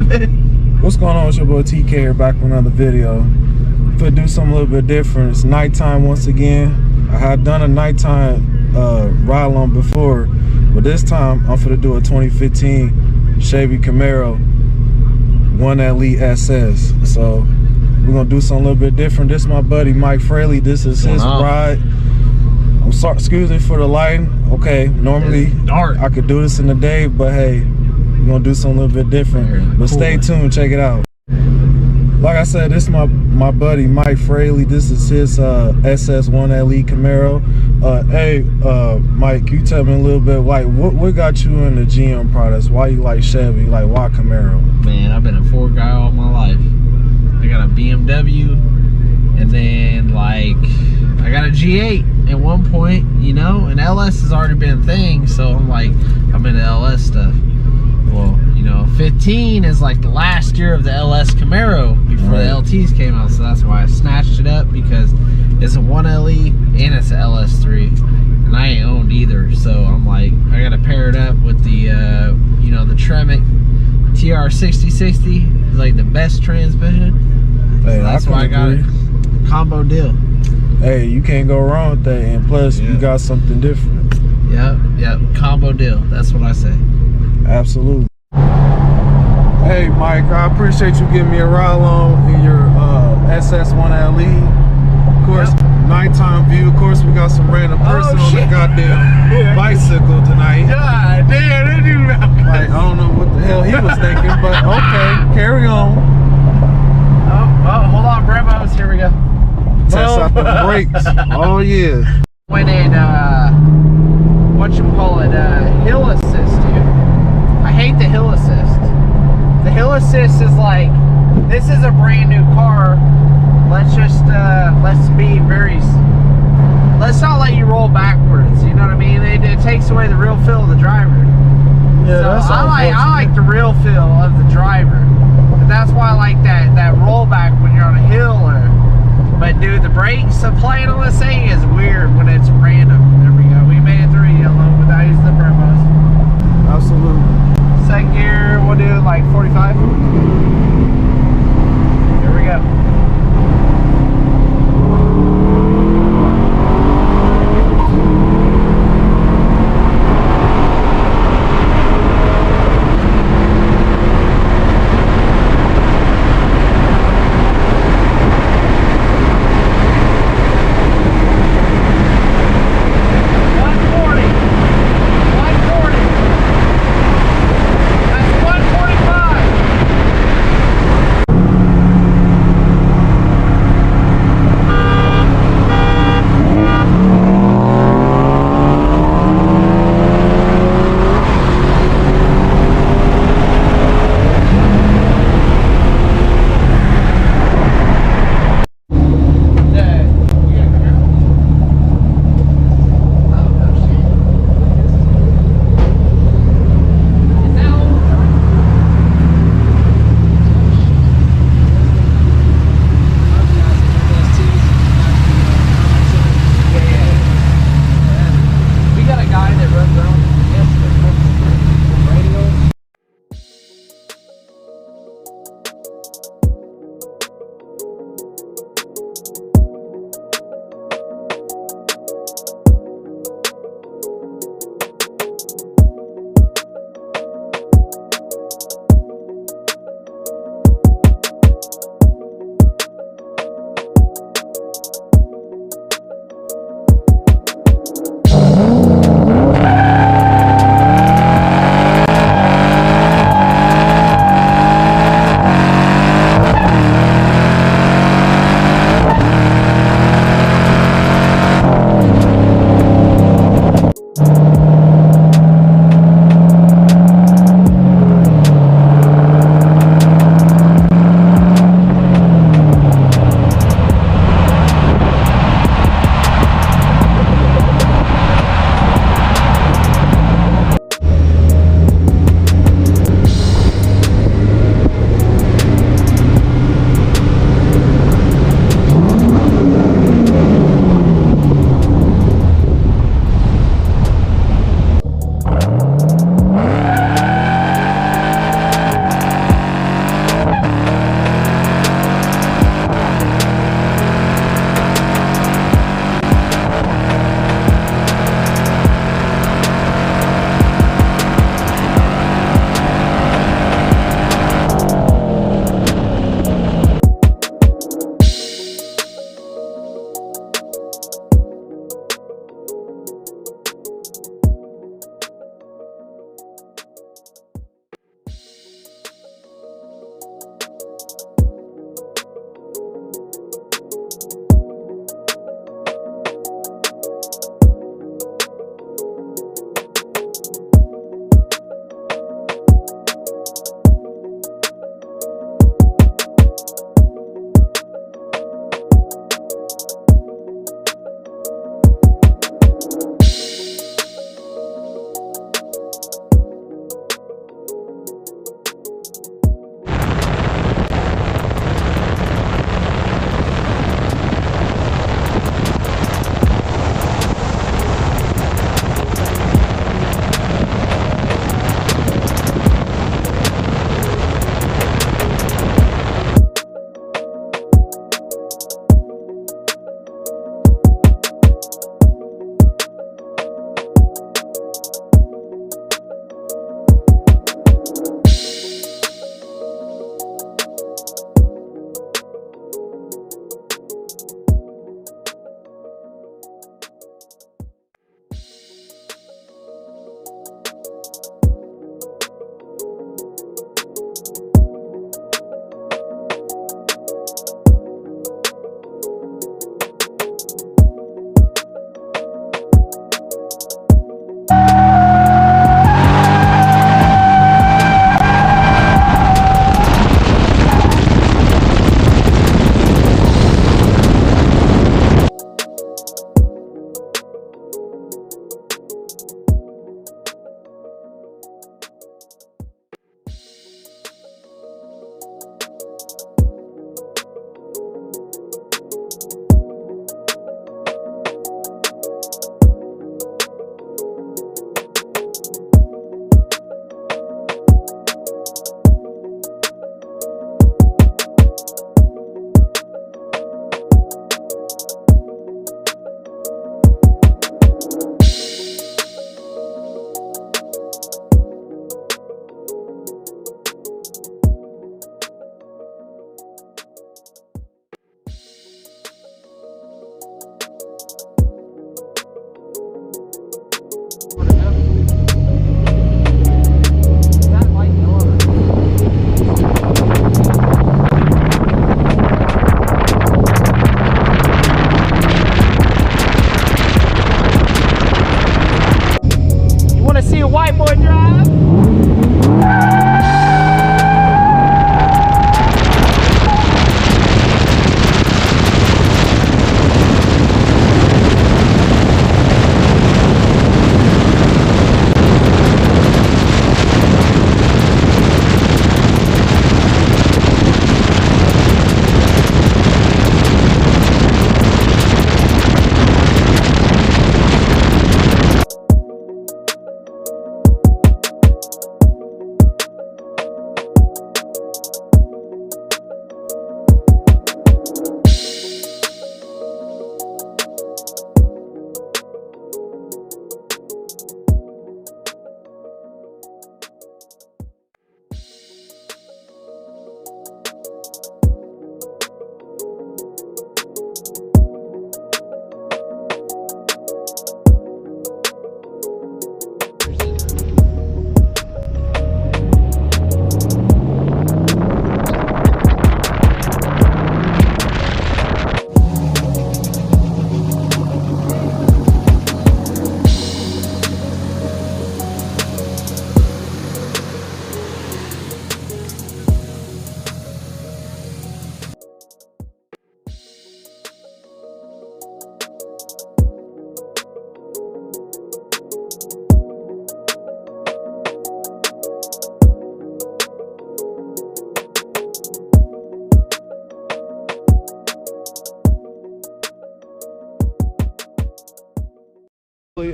What's going on? It's your boy TK here, back with another video. Finna do something a little bit different. It's nighttime once again. I had done a nighttime ride along before, but this time I'm finna do a 2015 Chevy Camaro 1LE SS. So we're gonna do something a little bit different. This is my buddy Mike Fraley. This is his ride. I'm sorry, excuse me for the lighting. Okay, normally I could do this in the day, but hey, we're gonna do something a little bit different. But stay tuned, check it out. Like I said, this is my buddy Mike Fraley. This is his SS 1LE Camaro. Hey, Mike, you tell me a little bit, like, what got you in the GM products? Why you like Chevy? Like, why Camaro? Man, I've been a Ford guy all my life. I got a BMW, and then like I got a G8 at one point, you know, and LS has already been a thing, so I'm like, I'm into LS stuff. Well, you know, 15 is like the last year of the LS Camaro before the LTs came out, so that's why I snatched it up, because it's a 1LE and it's a LS3, and I ain't owned either, so I'm like, I gotta pair it up with the, you know, the Tremec TR6060, like the best transmission. Hey, so that's why I got it. Combo deal. Hey, you can't go wrong with that, and plus you got something different. Yep, combo deal. That's what I say. Absolutely. Hey Mike, I appreciate you giving me a ride along in your SS 1LE. Of course, nighttime view. Of course, we got some random person on the goddamn bicycle tonight. God damn, they do that. Like, I don't know what the hell he was thinking, but okay, carry on. Oh, hold on, Bremos. Here we go. Test out the brakes. Oh yeah. Went in hill assist, dude. I hate the hill assist. The hill assist is like, this is a brand new car. Let's just let's not let you roll backwards. You know what I mean? It takes away the real feel of the driver. Yeah, so that's I like the real feel of the driver. And that's why I like that rollback when you're on a hill. But dude, the brakes applying on this thing is weird when it's random. There we go. We made it through yellow without using the Bremos. Absolutely. Second gear, we'll do like 45. Here we go.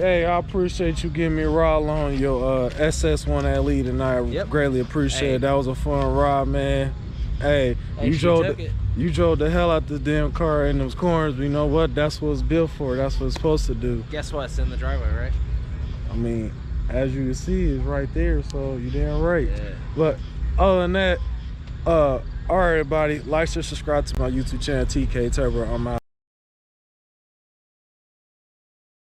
hey, I appreciate you giving me a ride along your SS1 LE tonight. Yep. Greatly appreciate Hey. it. That was a fun ride, man. Hey, Hey, you she drove took it. you drove the hell out this damn car in those corners, but you know what? That's what it's built for. That's what it's supposed to do. Guess what? It's in the driveway, right? I mean, as you can see, it's right there, so you damn right. Yeah. But other than that, all right, everybody, like, share, subscribe to my YouTube channel, TK Turbo. I'm out.